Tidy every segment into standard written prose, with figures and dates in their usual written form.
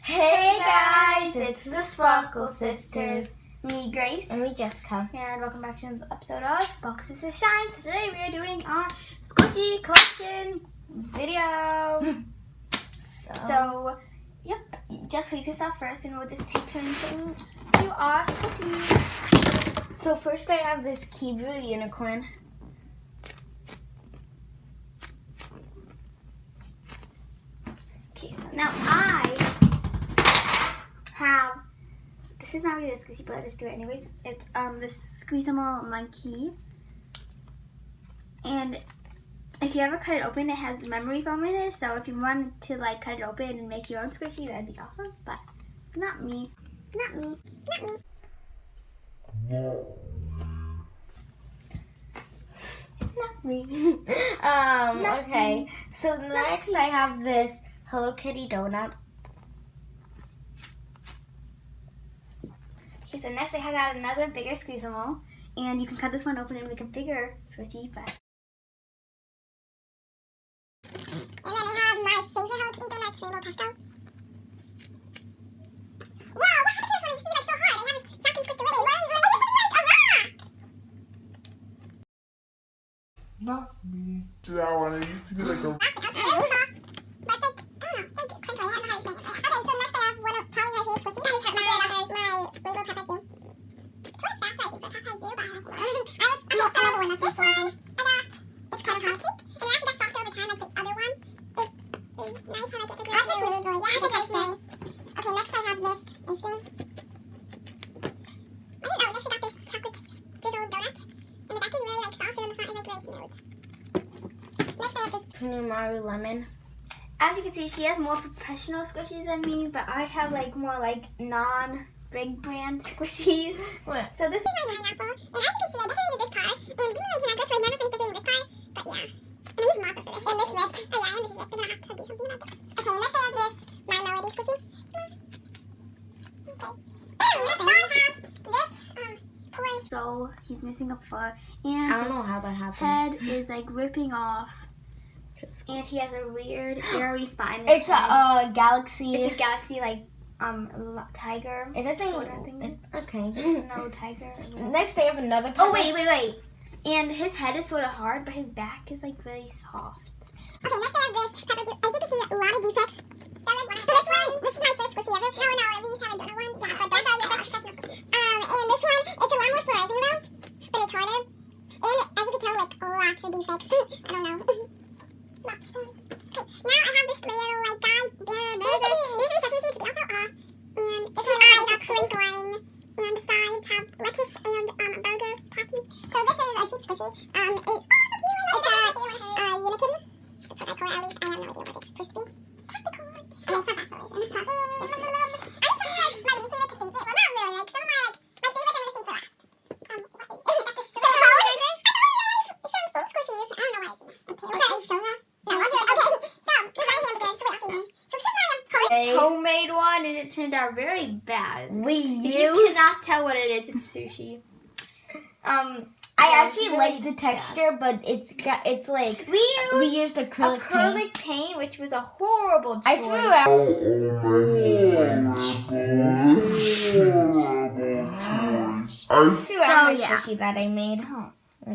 Hey guys, it's the Sparkle Sisters. Me, Grace. And me, Jessica. And welcome back to another episode of Sparkle Sisters Shine. So today we are doing our squishy collection video. So, yep. Jessica, you can start first and we'll just take turns and do our squishies. So first I have this Kivu unicorn. Okay, so now I have, this is not really a squishy, but let's do it anyways. It's this Squeezable monkey. And if you ever cut it open, it has memory foam in it. So if you want to like cut it open and make your own squishy, that'd be awesome. But not me. Not me. Not me. Not me. Okay. So next I have this Hello Kitty donut. Okay, so next I got another bigger Squeezable. And you can cut this one open and make a bigger squishy, but... And then I have my favorite Hello Kitty donuts, Rainbow Pesto. Wow, what happened to this one? It used to be like so hard. I have this shock and squished away. It used to be like a rock! Not me. That one. It used to be like a. But it's like, I don't know, it's like crinkly. I don't know how to explain it. Okay, so next I have one of probably my favorite squishies. And it's my Rainbow Peppa 2. It's a little faster, I think, for Peppa 0, but I like it. Another one that's this one. I got, it's kind of hard cake. And it actually gets softer over time, like the other one. Is nice how I get the glass. I like this one. Yeah, I think I should. Okay, next I have this ice cream. I don't know, next I got this chocolate drizzled donut. And the back is really like soft and the front is like really smooth. Next I have this Pnumaru lemon. As you can see, she has more professional squishies than me, but I have like more like non-big brand squishies. What? So this is my pineapple, and as you can see, I decorated this car, and glue I cannot go, so I never finished decorating this car, but yeah. I'm gonna use marker for this. And this ripped. Oh yeah, and this is ripped. We're gonna have to do something about this. Okay, next I have this My Melody squishy. Okay. Next I have this toy. So he's missing a foot, and I don't his know how that happened. head is like ripping off. And he has a weird arrowy spot in his It's head. a galaxy. It's a galaxy like tiger. It doesn't. sort of thing. Okay. There's no tiger. Next I have another. Oh puppet. wait. And his head is sort of hard, but his back is like really soft. Okay, next I have this pepper. As you can see, a lot of defects. So this is my first squishy ever. No, we used to have a donut one. Yeah, but that's your first professional squishy. And this one, it's a lot more polarizing though, but it's harder. And as you can tell, like lots of defects. I don't know. Lots of. Okay, now I have this little like guy. These used to be sesame seeds, but they also off. And this one is like crinkling. And the sides have lettuce and burger patty. So this is a cheap squishy. It's a Unikitty. That's what I call it, at least. I have no idea what it's supposed to be. Tactical. I mean, it's not that so reason. I'm just trying to like my least favorite to favorite. Well, not really. Like some of my favorites I'm gonna save for last. What is this? So I don't know. It shows both squishies. I don't know why it's in there. Okay, show that. No, I'll do it. Okay. So this is my hamburger. So wait, I'll show you. So this is my homemade one, and it turned out very bad. You cannot tell what it is. It's sushi. I actually like the texture, but it's like We used acrylic paint. paint, which was a horrible choice. I threw out. So, my yeah. squishy that I made.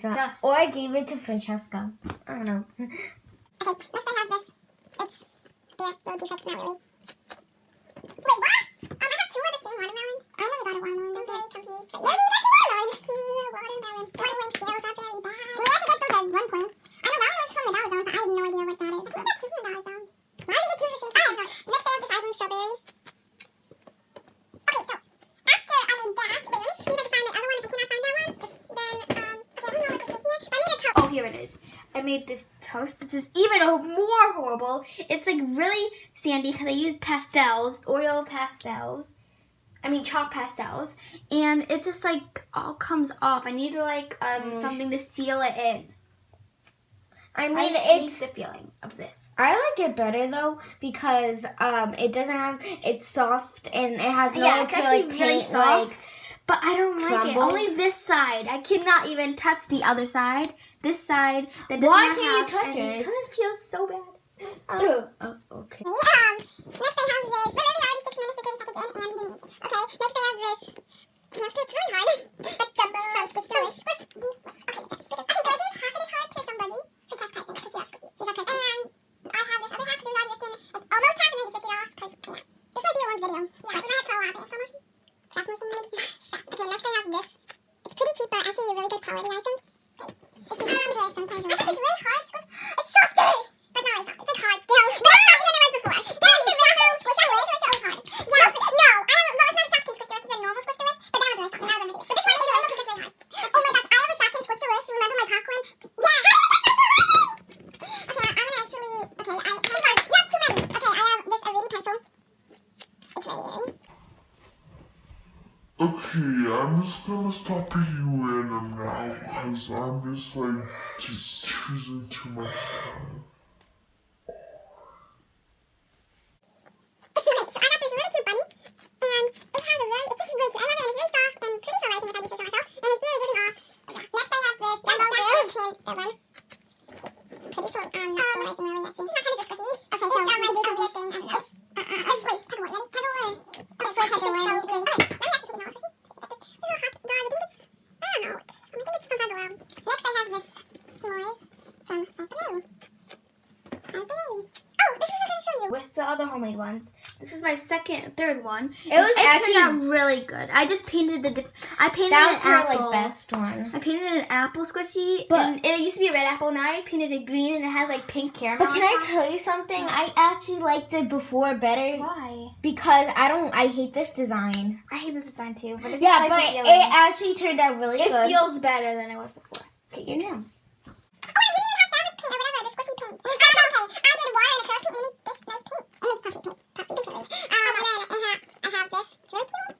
Dust. Or I gave it to Francesca. I don't know. Okay, next I have this. It's there, no defects, not really. Wait, what? I have two of the same watermelon. I never got a watermelon. I'm very confused. But maybe that's watermelons. Two watermelons. Watermelon scales are very bad. We have to get those at one point. I know that one was from the Dollar Zone, but I have no idea what that is. I think we got two from the Dollar Zone. Why did we get two of the same? I don't know. Next I have this ivory strawberry. Okay, so after I made that, wait, let me see if I can find my other one. If I cannot find that one, just then, okay, I don't know what's here. I made a toast. Oh, here it is. I made this toast. This is even more horrible. It's like really sandy because I used pastels, oil pastels. I mean chalk pastels. And it just like all comes off. I need to like something to seal it in. I mean, I hate it's. the feeling of this. I like it better though because it doesn't have. It's soft and it has no Yeah, it's actually acrylic really paint soft. like But I don't like it. crumbles. Only this side. I cannot even touch the other side. This side that does Why not can't you have touch any, it? because it feels so bad. Oh, okay. Next I have this. We're already 6 minutes and 30 seconds in, and we didn't even. Okay, next I have this hamster. It's really hard. But jumbo from Squish Delish. Squish Delish. Okay, so I gave half of this heart to somebody for test typing because she has squishies. She's okay. And I have this other half because there's already ripped in. Like, almost half, and then you ripped it off because, yeah. This might be a long video. Yeah, but I have to allow it. Slow motion? Fast motion, maybe? Okay, next I have this. It's pretty cheap, but actually a really good quality, I think. It's cheap sometimes. I think it's really hard. Squish. It's softer! But not really soft. It's like hard still. But it's softer than it was before. Then the Shopkins Squish Delish was so hard. Yeah, no, I don't. Well, it's not a Shopkins Squish Delish. It's a normal Squish Delish. But that was really soft. And now I'm gonna do it. But this one is really because it's really hard. Oh my gosh, I have a Shopkins Squish Delish. Remember my popcorn? Yeah. Okay, I'm gonna actually. Okay, I have you have too many. Okay, I have this Iridi pencil. It's very airy. Okay, I'm just gonna stop being random now because I'm just like just choosing too much time. Okay, so I got this really cute bunny, and it has a really, it's just really cute. I love it, and it's really soft and pretty surprising if I do say so myself. And its ear is really off. Yeah. Next I have this jumbo pin. That one. Pretty so, not surprising really actually. This is not kind of squishy. Okay, so I do some weird thing. I don't know. Wait, tug of war, ready? Tug of war. Okay, so tug of war, basically. Okay, let me have to take it now, squishy. This little hot dog, I think it's, I don't know. I think it's from Five Below. Next I have this s'mores from Five Below. Five Below. Oh, this is what I'm going to show you. With the other homemade ones. This was my third one. It was actually actually really good. I just painted I painted that was an her apple. like best one. I painted an apple squishy, But- and it used to be a red apple. Now I painted it green, and it has like pink caramel. But can on I top. tell you something? I actually liked it before better Why? because I hate this design. I hate this design too. But it's Yeah, like but the it feeling. actually turned out really It good. feels better than it was before. Okay, you're now. Oh, I didn't even have fabric paint or whatever, the squishy paint. Okay, I did water and acrylic paint and it made this nice paint. It makes puffy paint. Puffy, basically. And then I have this. It's really cute.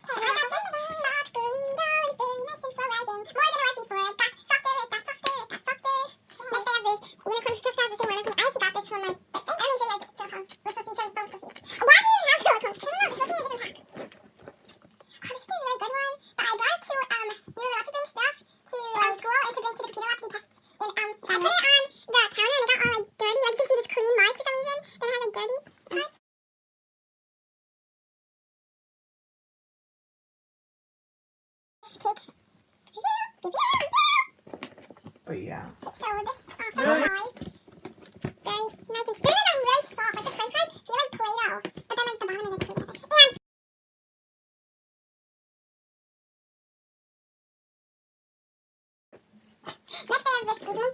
Okay, I got this box burrito. It's very nice and slow rising. More than it was before. It got softer, it got softer, it got softer. Next I have this unicorn, just has the same one as me. I actually got this for my birthday. I'm going to show you silicone. We're supposed to be showing bone squishy. Why do you have silicone? Because I don't know, it's supposed to be in a different pack. Oh, this is a really good one. But I brought it to, we were about to bring stuff to school and to bring to the computer lab to be tested. And I put it on the counter and it got all like dirty. Like you can see this cream mark for some reason. And it has like dirty parts. This cake. But yeah. So this fries, very nice and they're like really soft. Like the French fries feel like Play-Doh, but then like the bottom is like a cake. And next I have this squeeze one.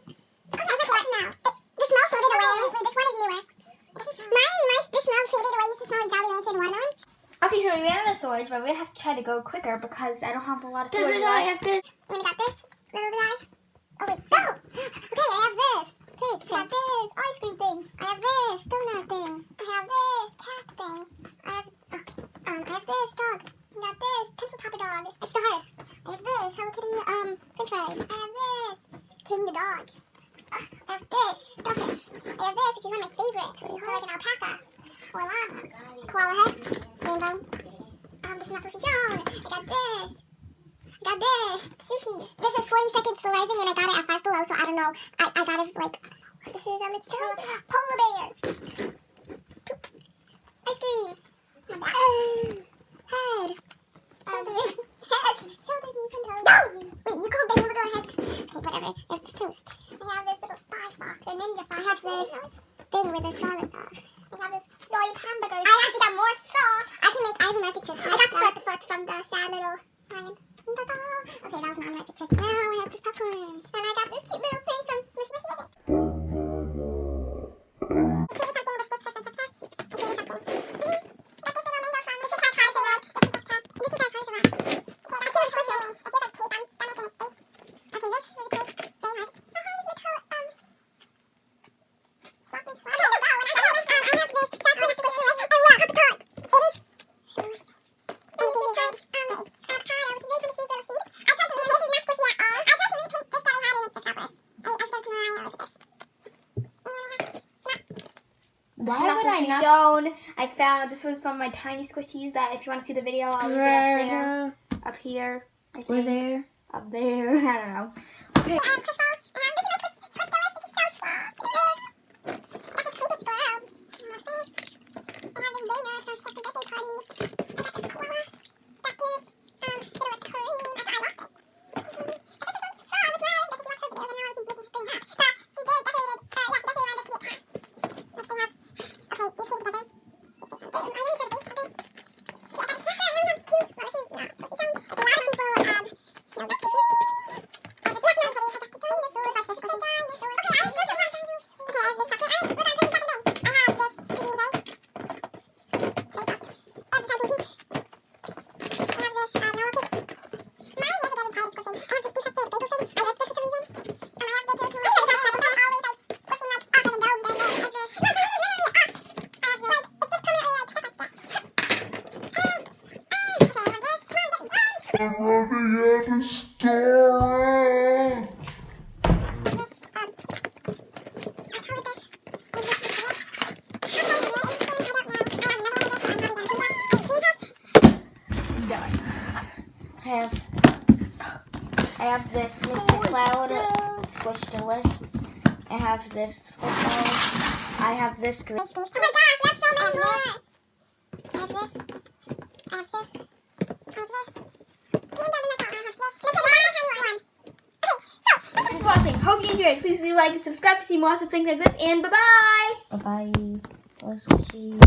Okay, so what now? The smell faded away. Wait, this one is newer. The smell faded away. It used to smell like Jolly Rancher watermelon. Okay, so we ran out of storage, but we're gonna have to try to go quicker because I don't have a lot of Does storage it not left. have this? And I got this little guy. Oh wait, no! Okay, I have this cake thing. I have this ice cream thing. I have this donut thing. I have this cat thing. I have this dog. I got this pencil topper dog. It's still hard. I have this Hello Kitty French fries. I have this King the dog. I have this starfish. I have this, which is one of my favorites. It's like an alpaca or llama. Koala head. Rainbow. This is not sushi shown. I got this. Got this sushi. This is 40 seconds slow rising, and I got it at Five Below, so I don't know. I got it like this is its toe. Polar bear. Poop. Ice cream. Head. Shoulders. Head. Shoulders, knees, and toes. No! Wait, you called the name of the heads? Okay, whatever. I have this toast. I have this little spy fox, a ninja fox. I have this thing with a straw ripped off. I have this Lloyd's hamburgers. I actually got more sauce. I have a magic trick. I got the foot from the sad little lion. Ta-da! Okay, that was my magic trick. Now I have this popcorn. And I got this cute little thing from Swish Swishy. Okay, something with this for Francesca. Okay, something. Got this little mango from Mrs. Cat's High Table. Mrs. Cat's High Table. Okay, I feel squishy. I feel like cake on stomach and its face. Okay, this is a cake. Very hard. I have this little, soft and slow. Okay, no, I have this chocolate squishy list. And look, at the top. It is so and this is hard. It's avocado, which is very sweet little seed. I tried to repaint this, not squishy at all. I tried to repaint this that I had and it just got worse. I should have to Mariah Elizabeth. Why Not would supposed I to be not? shown. I found this was from my tiny squishies. That if you want to see the video, I'll leave it up there, up here. I We're think there. up there. I don't know. I have Cristal. I have this is my squish delicious. This is so soft. Look at this. I have this Mr. Cloud Squish Delish. I have this football. I have this green. Oh my gosh, you have so many more! I have this. I have this. I have this. Thanks for watching. Hope you enjoyed. Please do like and subscribe to see more awesome things like this. And bye-bye. Bye-bye. Squishy.